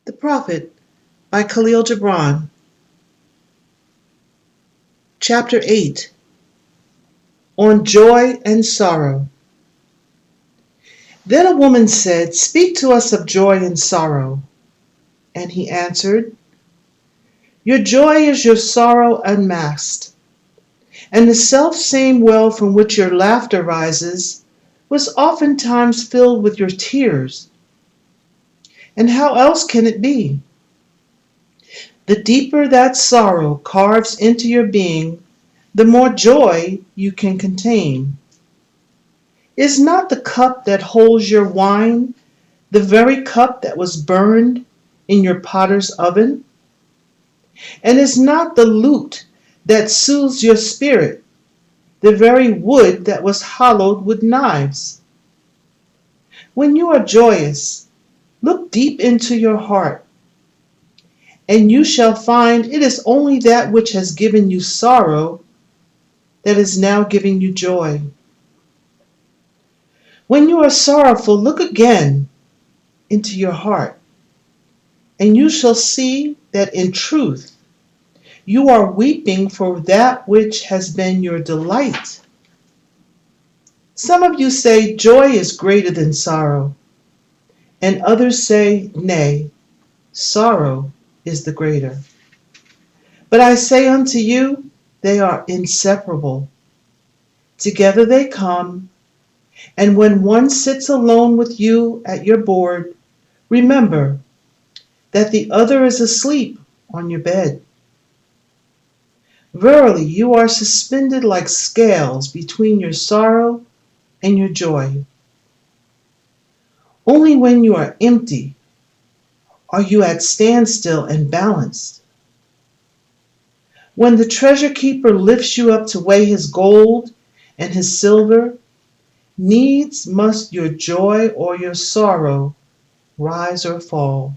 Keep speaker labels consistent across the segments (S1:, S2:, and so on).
S1: The Prophet by Kahlil Gibran. Chapter 8. On Joy and Sorrow. Then a woman said, "Speak to us of joy and sorrow." And he answered, "Your joy is your sorrow unmasked, and the self-same well from which your laughter rises was oftentimes filled with your tears. And how else can it be? The deeper that sorrow carves into your being, the more joy you can contain. Is not the cup that holds your wine the very cup that was burned in your potter's oven? And is not the lute that soothes your spirit the very wood that was hollowed with knives? When you are joyous, look deep into your heart, and you shall find it is only that which has given you sorrow that is now giving you joy. When you are sorrowful, look again into your heart, and you shall see that in truth you are weeping for that which has been your delight. Some of you say joy is greater than sorrow, and others say, nay, sorrow is the greater. But I say unto you, they are inseparable. Together they come, and when one sits alone with you at your board, remember that the other is asleep on your bed. Verily, you are suspended like scales between your sorrow and your joy. Only when you are empty are you at standstill and balanced. When the treasure keeper lifts you up to weigh his gold and his silver, needs must your joy or your sorrow rise or fall.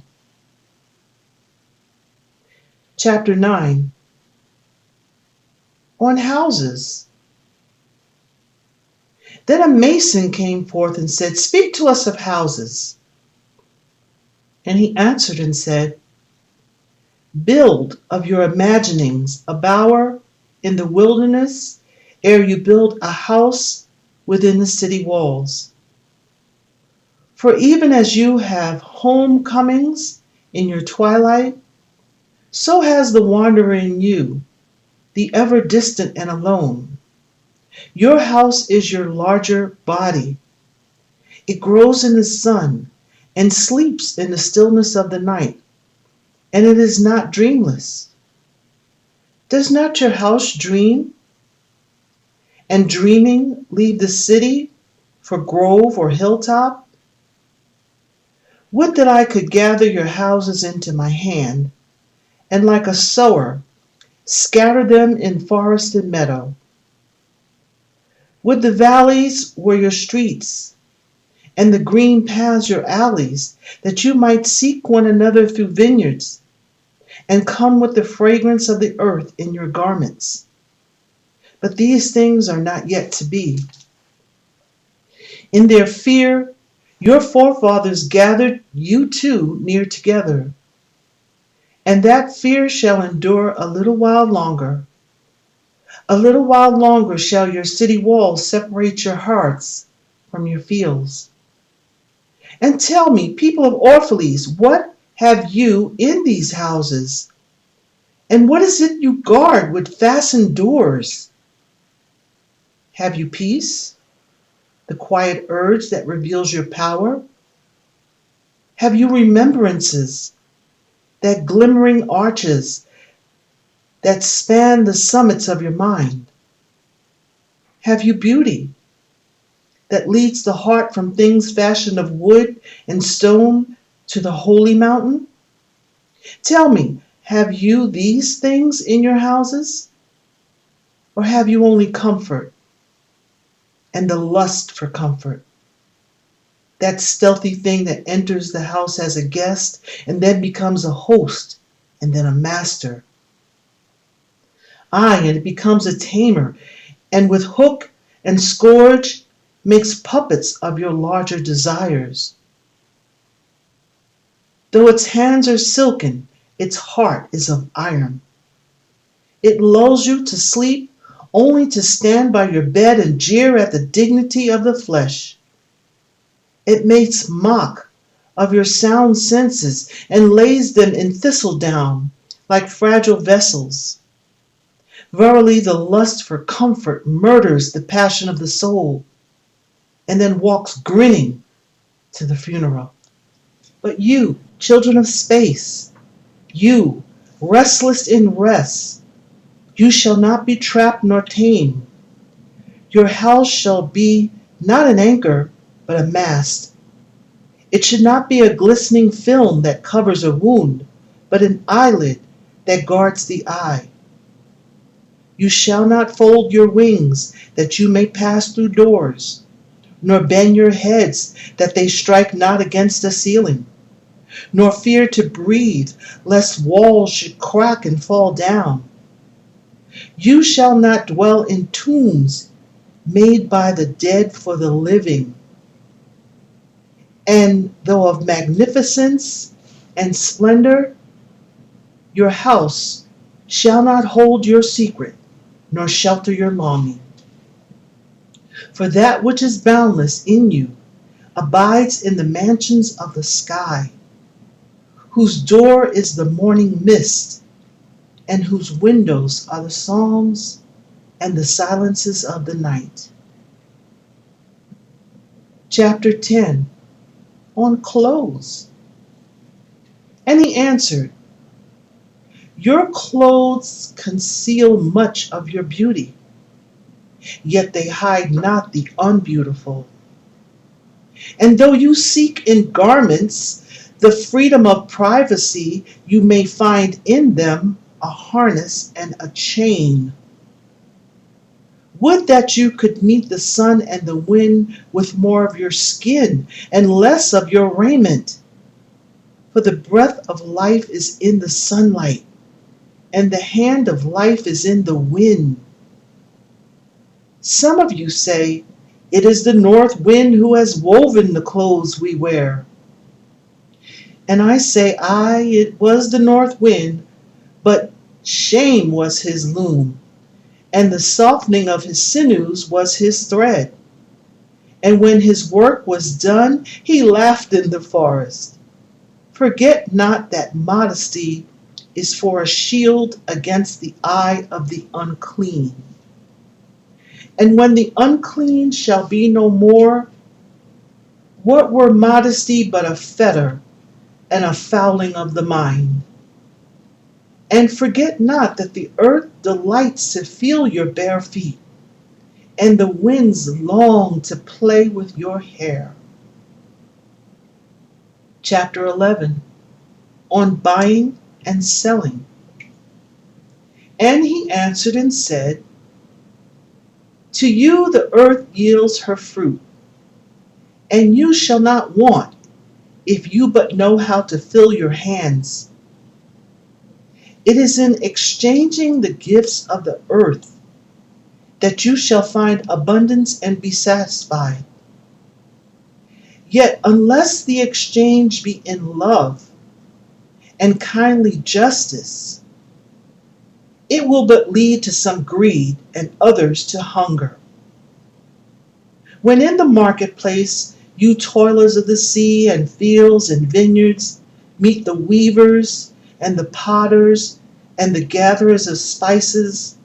S1: Chapter 9. On houses. Then a mason came forth and said, "Speak to us of houses." And he answered and said, "Build of your imaginings a bower in the wilderness ere you build a house within the city walls. For even as you have homecomings in your twilight, so has the wanderer in you, the ever distant and alone. Your house is your larger body. It grows in the sun and sleeps in the stillness of the night, and it is not dreamless. Does not your house dream, and dreaming leave the city for grove or hilltop? Would that I could gather your houses into my hand, and like a sower scatter them in forest and meadow. Would the valleys were your streets, and the green paths your alleys, that you might seek one another through vineyards, and come with the fragrance of the earth in your garments. But these things are not yet to be. In their fear, your forefathers gathered you two near together, and that fear shall endure a little while longer. A little while longer shall your city walls separate your hearts from your fields. And tell me, people of Orphalese, what have you in these houses? And what is it you guard with fastened doors? Have you peace, the quiet urge that reveals your power? Have you remembrances, that glimmering arches that span the summits of your mind? Have you beauty that leads the heart from things fashioned of wood and stone to the holy mountain? Tell me, have you these things in your houses? Or have you only comfort and the lust for comfort? That stealthy thing that enters the house as a guest and then becomes a host and then a master. Aye, and it becomes a tamer, and with hook and scourge makes puppets of your larger desires. Though its hands are silken, its heart is of iron. It lulls you to sleep only to stand by your bed and jeer at the dignity of the flesh. It makes mock of your sound senses and lays them in thistledown like fragile vessels. Verily, the lust for comfort murders the passion of the soul and then walks grinning to the funeral. But you, children of space, you, restless in rest, you shall not be trapped nor tamed. Your house shall be not an anchor, but a mast. It should not be a glistening film that covers a wound, but an eyelid that guards the eye. You shall not fold your wings that you may pass through doors, nor bend your heads that they strike not against the ceiling, nor fear to breathe lest walls should crack and fall down. You shall not dwell in tombs made by the dead for the living, and though of magnificence and splendor, your house shall not hold your secret, nor shelter your longing. For that which is boundless in you abides in the mansions of the sky, whose door is the morning mist, and whose windows are the psalms and the silences of the night. Chapter 10, on clothes. And he answered, your clothes conceal much of your beauty, yet they hide not the unbeautiful. And though you seek in garments the freedom of privacy, you may find in them a harness and a chain. Would that you could meet the sun and the wind with more of your skin and less of your raiment. For the breath of life is in the sunlight, and the hand of life is in the wind. Some of you say, it is the north wind who has woven the clothes we wear. And I say, aye, it was the north wind, but shame was his loom, and the softening of his sinews was his thread. And when his work was done, he laughed in the forest. Forget not that modesty is for a shield against the eye of the unclean. And when the unclean shall be no more, what were modesty but a fetter and a fouling of the mind? And forget not that the earth delights to feel your bare feet, and the winds long to play with your hair. Chapter 11, on buying and selling. And he answered and said, to you the earth yields her fruit, and you shall not want if you but know how to fill your hands. It is in exchanging the gifts of the earth that you shall find abundance and be satisfied. Yet unless the exchange be in love and kindly justice, it will but lead to some greed and others to hunger. When in the marketplace you toilers of the sea and fields and vineyards meet the weavers and the potters and the gatherers of spices,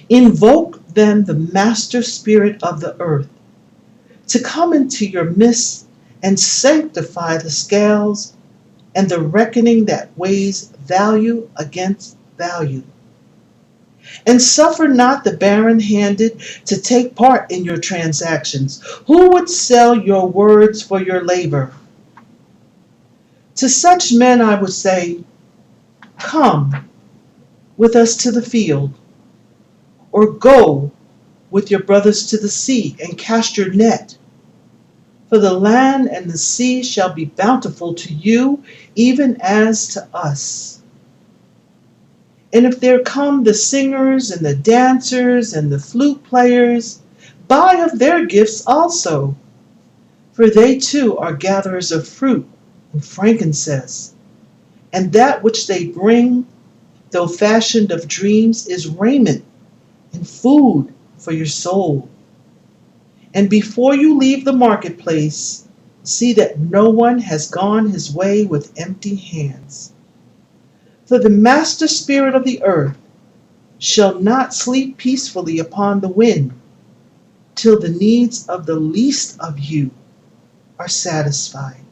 S1: invoke then the master spirit of the earth to come into your midst and sanctify the scales and the reckoning that weighs value against value. And suffer not the barren-handed to take part in your transactions. Who would sell your words for your labor? To such men I would say, come with us to the field, or go with your brothers to the sea and cast your net. For the land and the sea shall be bountiful to you, even as to us. And if there come the singers and the dancers and the flute players, buy of their gifts also, for they too are gatherers of fruit and frankincense, and that which they bring, though fashioned of dreams, is raiment and food for your soul. And before you leave the marketplace, see that no one has gone his way with empty hands. For the master spirit of the earth shall not sleep peacefully upon the wind till the needs of the least of you are satisfied.